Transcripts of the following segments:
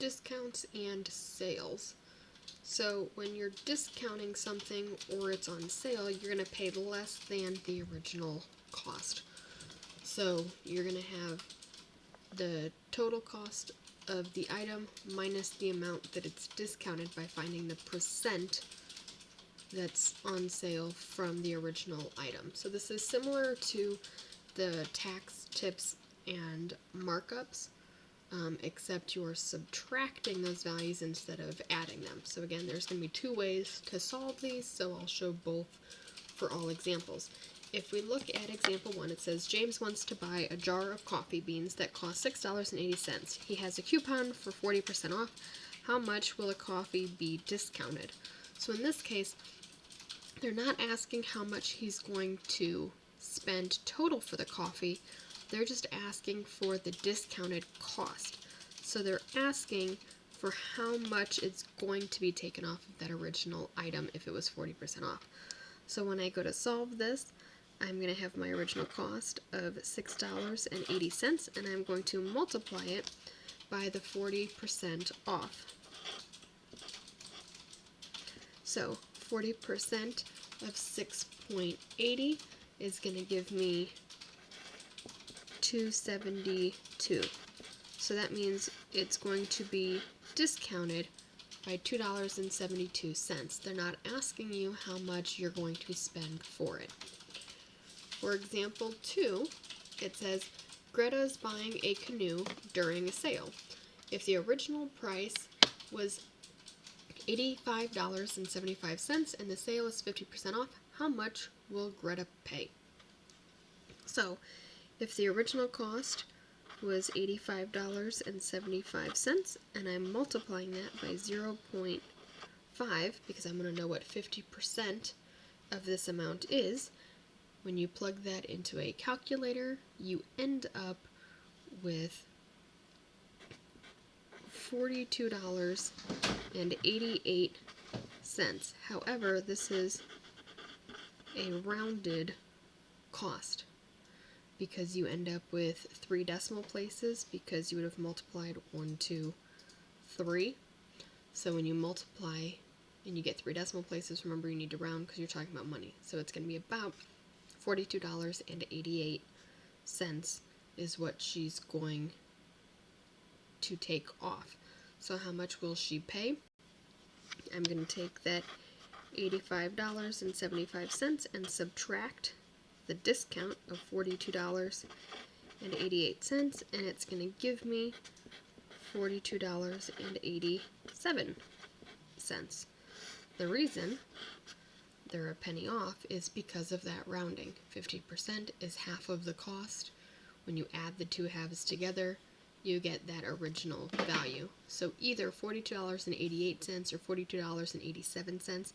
discounts and sales. So when you're discounting something or it's on sale, you're going to pay less than the original cost. So you're going to have the total cost of the item minus the amount that it's discounted by finding the percent that's on sale from the original item. So this is similar to the tax, tips, and markups, except you're subtracting those values instead of adding them. So again, there's going to be two ways to solve these, so I'll show both for all examples. If we look at example 1, it says James wants to buy a jar of coffee beans that cost $6.80. He has a coupon for 40% off. How much will a coffee be discounted? So in this case, they're not asking how much he's going to spend total for the coffee. They're just asking for the discounted cost. So they're asking for how much it's going to be taken off of that original item if it was 40% off. So when I go to solve this, I'm going to have my original cost of $6.80, and I'm going to multiply it by the 40% off. So 40% of 6.80 is going to give me $2.72. So that means it's going to be discounted by $2.72. They're not asking you how much you're going to spend for it. For example 2, it says Greta's buying a canoe during a sale. If the original price was $85.75 and the sale is 50% off, how much will Greta pay? So, if the original cost was $85.75 and I'm multiplying that by 0.5 because I'm going to know what 50% of this amount is, when you plug that into a calculator, you end up with $42.88. However, this is a rounded cost because you end up with 3 decimal places because you would have multiplied 1, 2, 3. So when you multiply and you get 3 decimal places, remember you need to round because you're talking about money. So it's going to be about $42.88 is what she's going to take off. So how much will she pay? I'm going to take that $85.75 and subtract the discount of $42.88, and it's going to give me $42.87. The reason they're a penny off is because of that rounding. 50% is half of the cost. When you add the two halves together, you get that original value. So either $42.88 or $42.87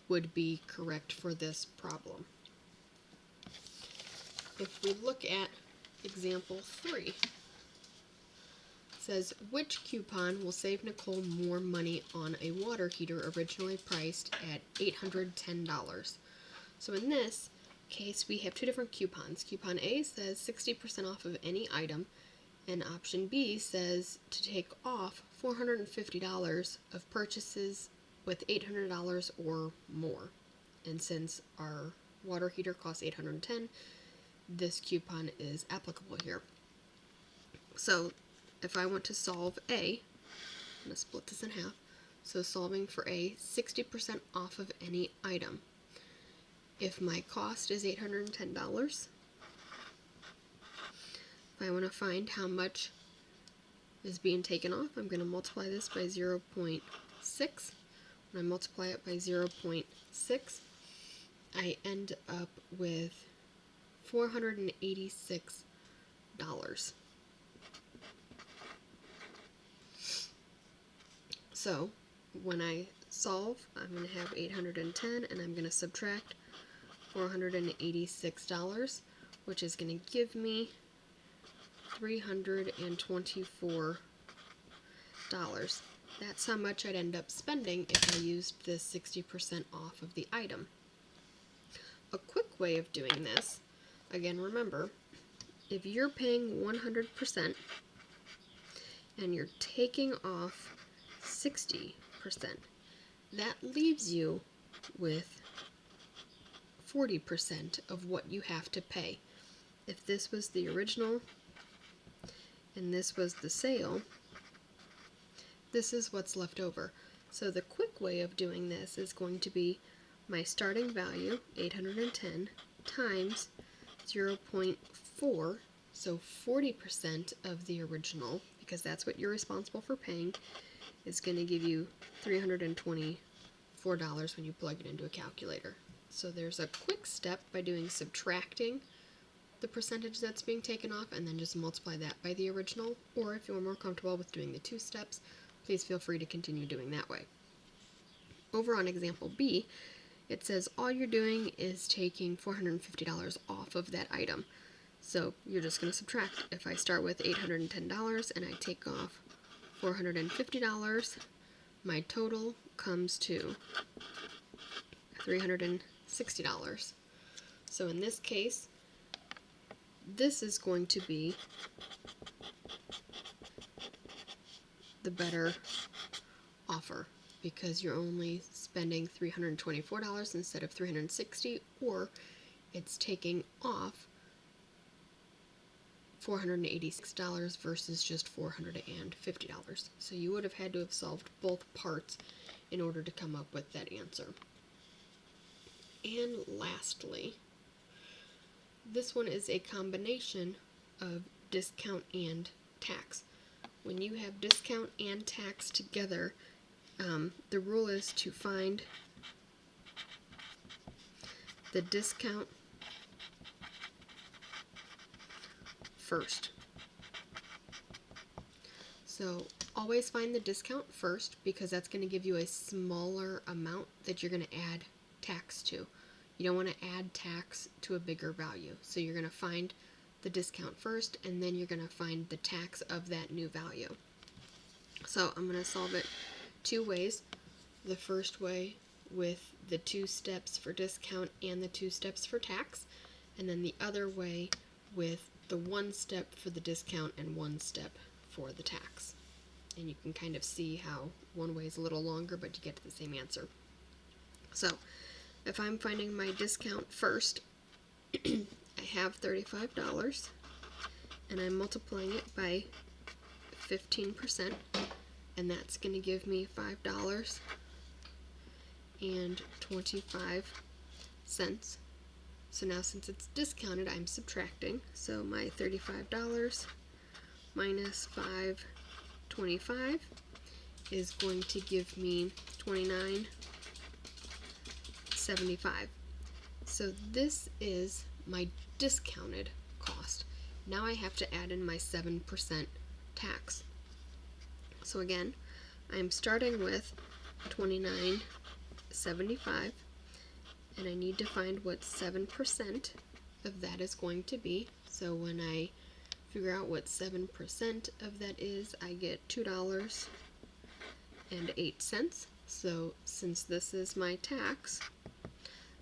would be correct for this problem. If we look at example 3, it says, which coupon will save Nicole more money on a water heater originally priced at $810? So in this case, we have 2 different coupons. Coupon A says 60% off of any item, and option B says to take off $450 of purchases with $800 or more. And since our water heater costs $810, this coupon is applicable here. So if I want to solve A, I'm going to split this in half. So solving for A, 60% off of any item. If my cost is $810, if I want to find how much is being taken off, I'm going to multiply this by 0.6. When I multiply it by 0.6, I end up with $486. So when I solve, I'm going to have 810 and I'm going to subtract $486, which is going to give me $324. That's how much I'd end up spending if I used this 60% off of the item. A quick way of doing this, again, remember, if you're paying 100% and you're taking off 60%. That leaves you with 40% of what you have to pay. If this was the original and this was the sale, this is what's left over. So the quick way of doing this is going to be my starting value, 810, times 0.4, so 40% of the original, because that's what you're responsible for paying, is going to give you $324 when you plug it into a calculator. So there's a quick step by doing subtracting the percentage that's being taken off and then just multiply that by the original, or if you're more comfortable with doing the two steps, please feel free to continue doing that way. Over on example B, it says all you're doing is taking $450 off of that item. So you're just going to subtract. If I start with $810 and I take off $450, my total comes to $360. So in this case, this is going to be the better offer because you're only spending $324 instead of $360, or it's taking off $486 versus just $450. So you would have had to have solved both parts in order to come up with that answer. And lastly, this one is a combination of discount and tax. When you have discount and tax together, the rule is to find the discount first. So always find the discount first because that's going to give you a smaller amount that you're going to add tax to. You don't want to add tax to a bigger value. So you're going to find the discount first and then you're going to find the tax of that new value. So I'm going to solve it two ways. The first way with the two steps for discount and the two steps for tax, and then the other way with the one step for the discount and one step for the tax. And you can kind of see how one way is a little longer, but you get to the same answer. So if I'm finding my discount first, I have $35 and I'm multiplying it by 15%, and that's going to give me $5.25. So now since it's discounted, I'm subtracting. So my $35 minus $5.25 is going to give me $29.75. So this is my discounted cost. Now I have to add in my 7% tax. So again, I'm starting with $29.75, and I need to find what 7% of that is going to be. So when I figure out what 7% of that is, I get $2.08. So since this is my tax,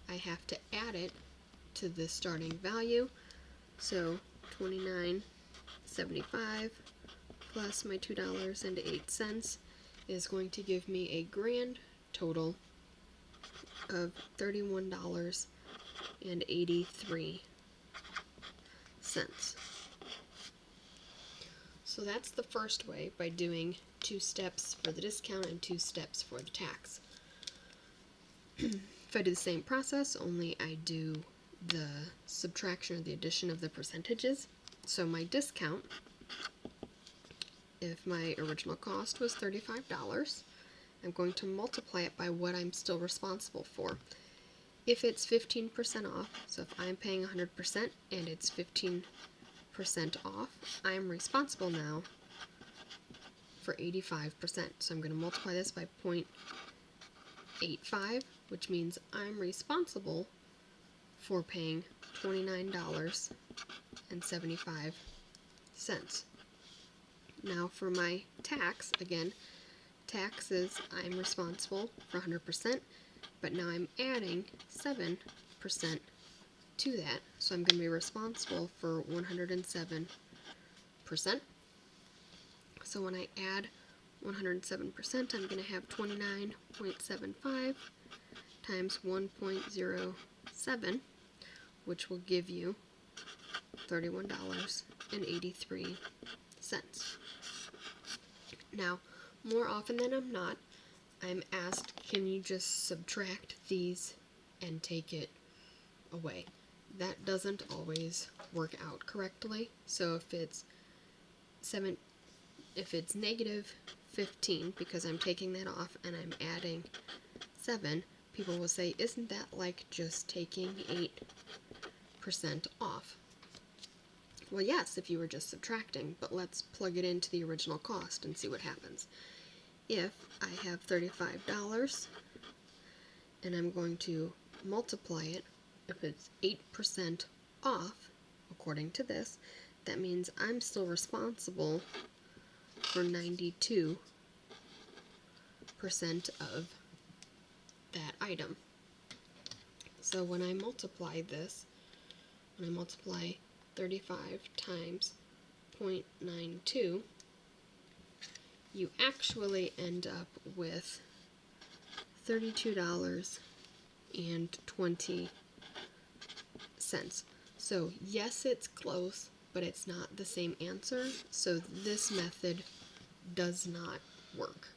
I have to add it to the starting value. So $29.75 plus my $2.08 is going to give me a grand total of $31.83. So that's the first way, by doing two steps for the discount and two steps for the tax. If I do the same process, only I do the subtraction or the addition of the percentages. So my discount, if my original cost was $35, I'm going to multiply it by what I'm still responsible for. If it's 15% off, so if I'm paying 100% and it's 15% off, I'm responsible now for 85%. So I'm going to multiply this by 0.85, which means I'm responsible for paying $29.75. Now for my tax, again, taxes, I'm responsible for 100%, but now I'm adding 7% to that, so I'm going to be responsible for 107%. So when I add 107%, I'm going to have 29.75 times 1.07, which will give you $31.83. Now, more often than I'm not, I'm asked, can you just subtract these and take it away? That doesn't always work out correctly. So if it's negative 15, because I'm taking that off and I'm adding 7, people will say, isn't that like just taking 8% off? Well, yes, if you were just subtracting, but let's plug it into the original cost and see what happens. If I have $35 and I'm going to multiply it, if it's 8% off, according to this, that means I'm still responsible for 92% of that item. So when I multiply this, when I multiply 35 times 0.92, you actually end up with $32.20. So yes, it's close, but it's not the same answer, so this method does not work.